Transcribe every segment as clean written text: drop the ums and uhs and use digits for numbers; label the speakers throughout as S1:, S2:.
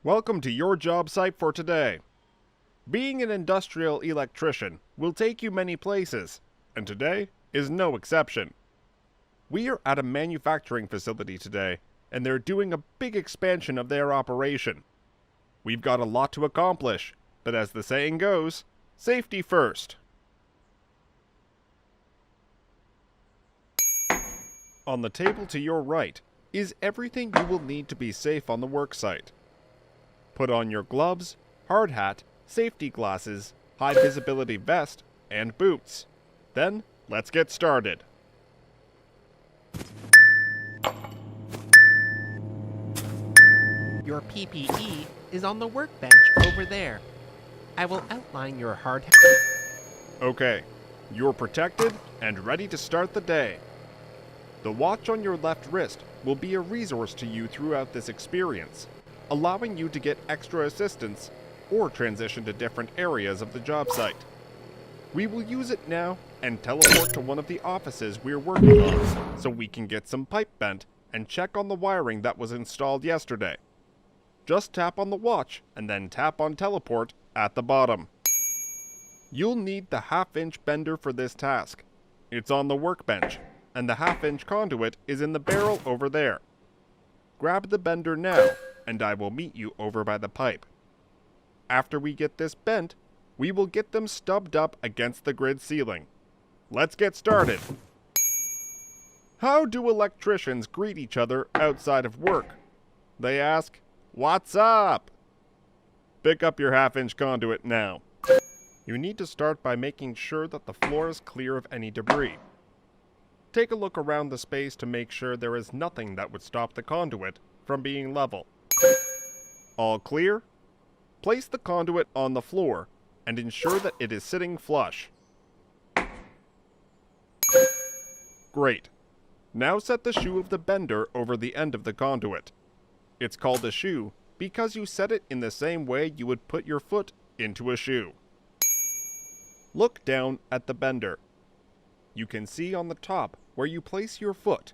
S1: Welcome to your job site for today. Being an industrial electrician will take you many places, and today is no exception. We are at a manufacturing facility today, and they're doing a big expansion of their operation. We've got a lot to accomplish, but as the saying goes, safety first. On the table to your right is everything you will need to be safe on the work site. Put on your gloves, hard hat, safety glasses, high visibility vest, and boots. Then, let's get started.
S2: Your PPE is on the workbench over there. I will outline your hard hat.
S1: Okay, you're protected and ready to start the day. The watch on your left wrist will be a resource to you throughout this experience, allowing you to get extra assistance or transition to different areas of the job site. We will use it now and teleport to one of the offices we're working on so we can get some pipe bent and check on the wiring that was installed yesterday. Just tap on the watch and then tap on teleport at the bottom. You'll need the half-inch bender for this task. It's on the workbench, and the half-inch conduit is in the barrel over there. Grab the bender now, and I will meet you over by the pipe. After we get this bent, we will get them stubbed up against the grid ceiling. Let's get started. How do electricians greet each other outside of work? They ask, "What's up?" Pick up your half-inch conduit now. You need to start by making sure that the floor is clear of any debris. Take a look around the space to make sure there is nothing that would stop the conduit from being level. All clear? Place the conduit on the floor and ensure that it is sitting flush. Great. Now set the shoe of the bender over the end of the conduit. It's called a shoe because you set it in the same way you would put your foot into a shoe. Look down at the bender. You can see on the top where you place your foot.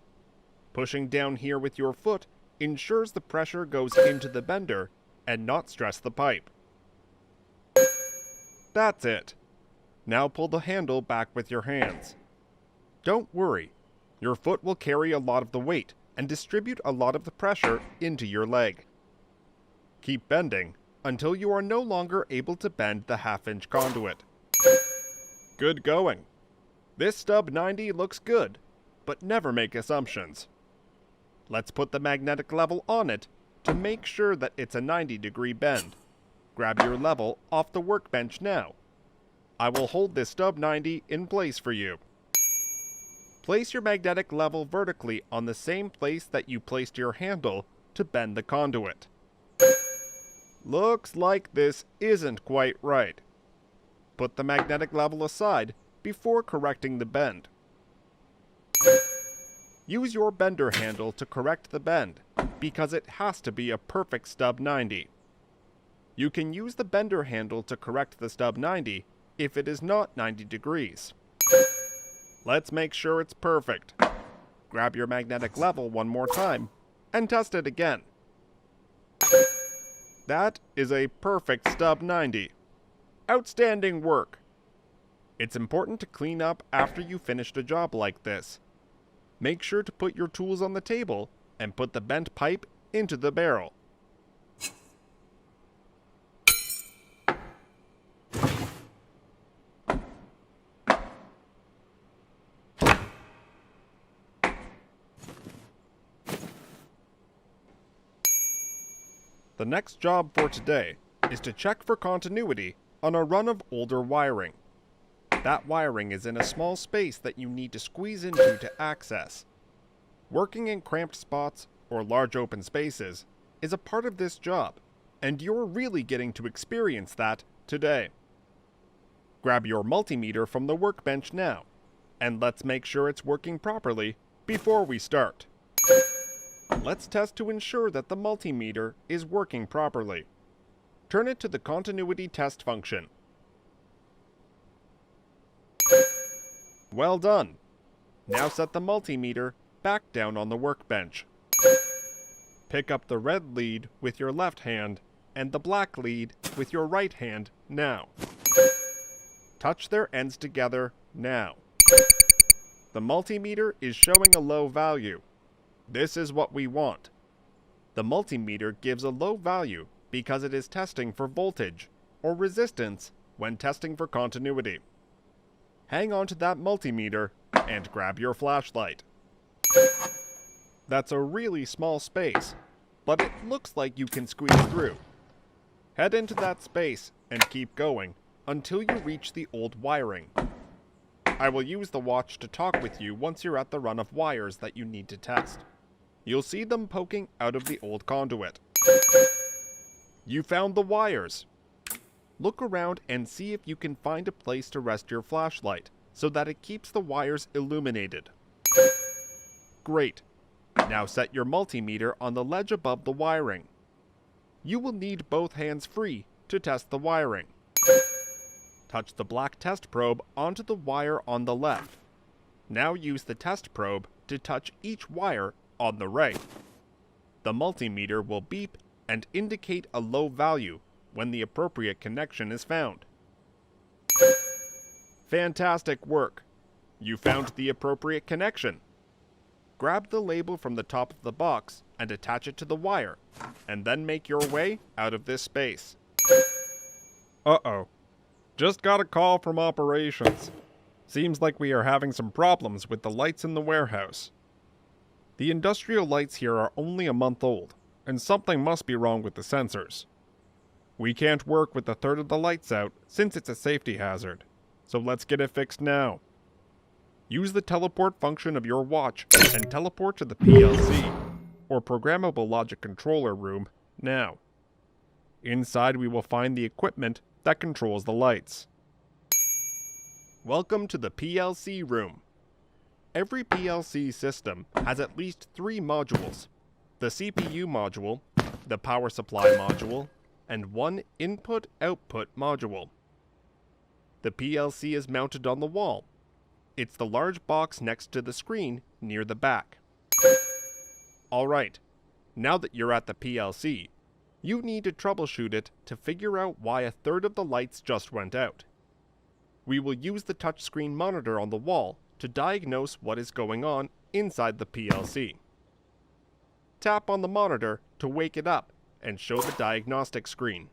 S1: Pushing down here with your foot ensures the pressure goes into the bender and not stress the pipe. That's it. Now pull the handle back with your hands. Don't worry, your foot will carry a lot of the weight and distribute a lot of the pressure into your leg. Keep bending until you are no longer able to bend the half-inch conduit. Good going. This stub 90 looks good, but never make assumptions. Let's put the magnetic level on it to make sure that it's a 90-degree bend. Grab your level off the workbench now. I will hold this stub 90 in place for you. Place your magnetic level vertically on the same place that you placed your handle to bend the conduit. Looks like this isn't quite right. Put the magnetic level aside before correcting the bend. Use your bender handle to correct the bend, because it has to be a perfect stub 90. You can use the bender handle to correct the stub 90 if it is not 90 degrees. Let's make sure it's perfect. Grab your magnetic level one more time and test it again. That is a perfect stub 90. Outstanding work! It's important to clean up after you finish a job like this. Make sure to put your tools on the table and put the bent pipe into the barrel. The next job for today is to check for continuity on a run of older wiring. That wiring is in a small space that you need to squeeze into to access. Working in cramped spots or large open spaces is a part of this job, and you're really getting to experience that today. Grab your multimeter from the workbench now, and let's make sure it's working properly before we start. Let's test to ensure that the multimeter is working properly. Turn it to the continuity test function. Well done. Now set the multimeter back down on the workbench. Pick up the red lead with your left hand and the black lead with your right hand now. Touch their ends together now. The multimeter is showing a low value. This is what we want. The multimeter gives a low value because it is testing for voltage or resistance when testing for continuity. Hang on to that multimeter and grab your flashlight. That's a really small space, but it looks like you can squeeze through. Head into that space and keep going until you reach the old wiring. I will use the watch to talk with you once you're at the run of wires that you need to test. You'll see them poking out of the old conduit. You found the wires. Look around and see if you can find a place to rest your flashlight so that it keeps the wires illuminated. Great. Now set your multimeter on the ledge above the wiring. You will need both hands free to test the wiring. Touch the black test probe onto the wire on the left. Now use the test probe to touch each wire on the right. The multimeter will beep and indicate a low value when the appropriate connection is found. Fantastic work! You found the appropriate connection. Grab the label from the top of the box and attach it to the wire, and then make your way out of this space. Uh-oh. Just got a call from operations. Seems like we are having some problems with the lights in the warehouse. The industrial lights here are only a month old, and something must be wrong with the sensors. We can't work with a third of the lights out since it's a safety hazard, so let's get it fixed now. Use the teleport function of your watch and teleport to the PLC, or Programmable Logic Controller room, now. Inside we will find the equipment that controls the lights. Welcome to the PLC room. Every PLC system has at least 3 modules: the CPU module, the power supply module, and one input-output module. The PLC is mounted on the wall. It's the large box next to the screen near the back. Alright, now that you're at the PLC, you need to troubleshoot it to figure out why a third of the lights just went out. We will use the touchscreen monitor on the wall to diagnose what is going on inside the PLC. Tap on the monitor to wake it up and show the diagnostic screen.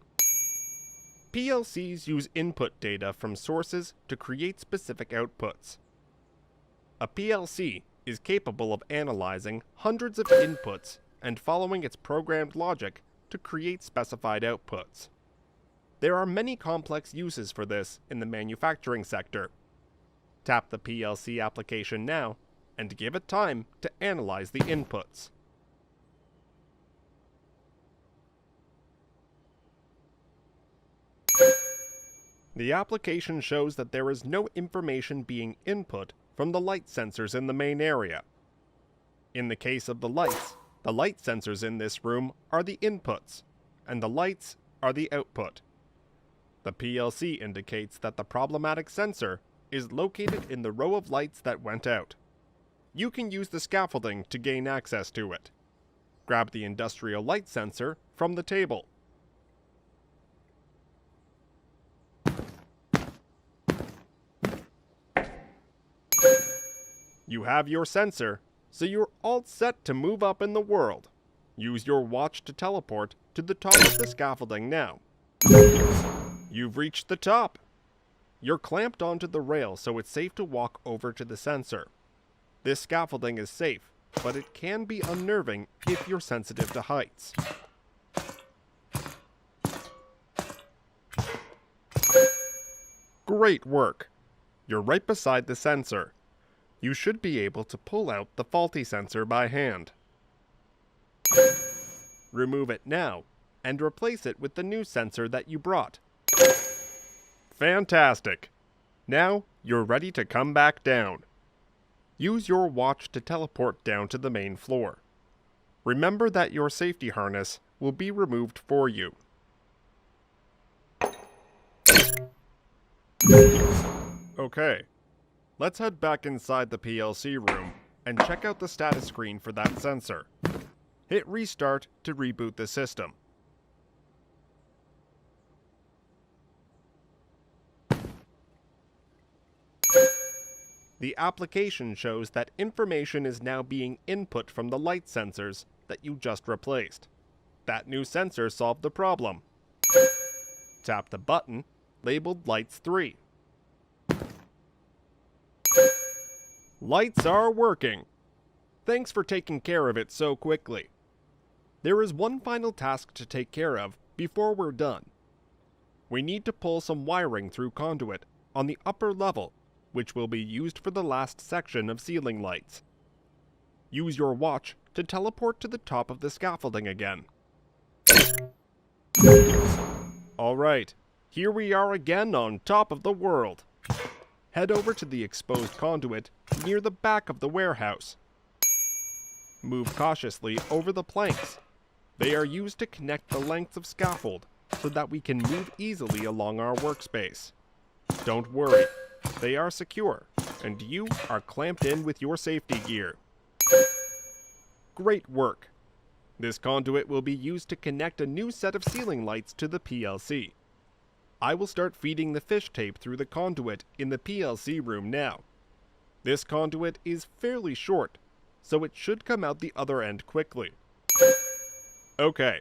S1: PLCs use input data from sources to create specific outputs. A PLC is capable of analyzing hundreds of inputs and following its programmed logic to create specified outputs. There are many complex uses for this in the manufacturing sector. Tap the PLC application now and give it time to analyze the inputs. The application shows that there is no information being input from the light sensors in the main area. In the case of the light sensors in this room are the inputs, and the lights are the output. The PLC indicates that the problematic sensor is located in the row of lights that went out. You can use the scaffolding to gain access to it. Grab the industrial light sensor from the table. You have your sensor, so you're all set to move up in the world. Use your watch to teleport to the top of the scaffolding now. You've reached the top. You're clamped onto the rail, so it's safe to walk over to the sensor. This scaffolding is safe, but it can be unnerving if you're sensitive to heights. Great work! You're right beside the sensor. You should be able to pull out the faulty sensor by hand. Remove it now, and replace it with the new sensor that you brought. Fantastic! Now, you're ready to come back down. Use your watch to teleport down to the main floor. Remember that your safety harness will be removed for you. Okay, let's head back inside the PLC room and check out the status screen for that sensor. Hit restart to reboot the system. The application shows that information is now being input from the light sensors that you just replaced. That new sensor solved the problem. Tap the button labeled Lights 3. Lights are working. Thanks for taking care of it so quickly. There is one final task to take care of before we're done. We need to pull some wiring through Conduit on the upper level, which will be used for the last section of ceiling lights. Use your watch to teleport to the top of the scaffolding again. Alright, here we are again on top of the world. Head over to the exposed conduit near the back of the warehouse. Move cautiously over the planks. They are used to connect the lengths of scaffold so that we can move easily along our workspace. Don't worry, they are secure, and you are clamped in with your safety gear. Great work! This conduit will be used to connect a new set of ceiling lights to the PLC. I will start feeding the fish tape through the conduit in the PLC room now. This conduit is fairly short, so it should come out the other end quickly. Okay,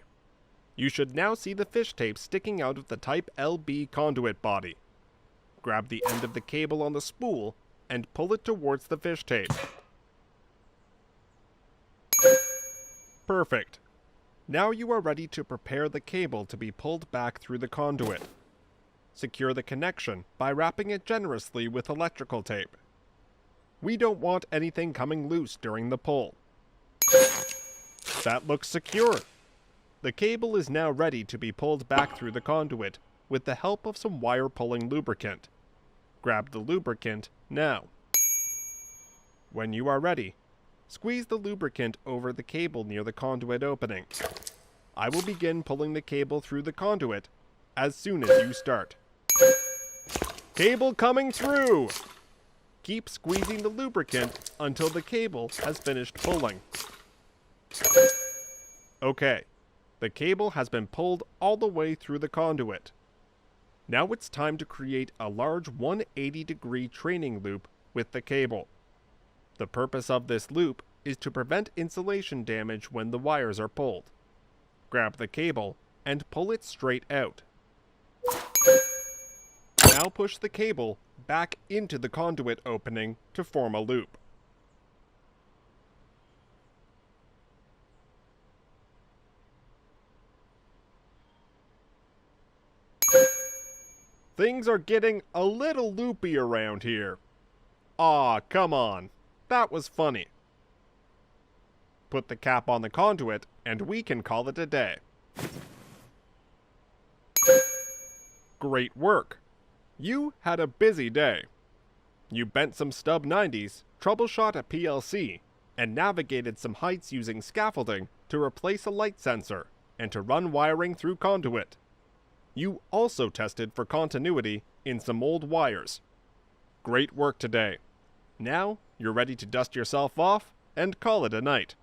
S1: you should now see the fish tape sticking out of the Type LB conduit body. Grab the end of the cable on the spool and pull it towards the fish tape. Perfect. Now you are ready to prepare the cable to be pulled back through the conduit. Secure the connection by wrapping it generously with electrical tape. We don't want anything coming loose during the pull. That looks secure. The cable is now ready to be pulled back through the conduit with the help of some wire pulling lubricant. Grab the lubricant now. When you are ready, squeeze the lubricant over the cable near the conduit opening. I will begin pulling the cable through the conduit as soon as you start. Cable coming through! Keep squeezing the lubricant until the cable has finished pulling. Okay, the cable has been pulled all the way through the conduit. Now it's time to create a large 180-degree training loop with the cable. The purpose of this loop is to prevent insulation damage when the wires are pulled. Grab the cable and pull it straight out. Now push the cable back into the conduit opening to form a loop. Things are getting a little loopy around here. Aw, come on. That was funny. Put the cap on the conduit and we can call it a day. Great work. You had a busy day. You bent some stub 90s, troubleshot a PLC, and navigated some heights using scaffolding to replace a light sensor and to run wiring through conduit. You also tested for continuity in some old wires. Great work today. Now you're ready to dust yourself off and call it a night.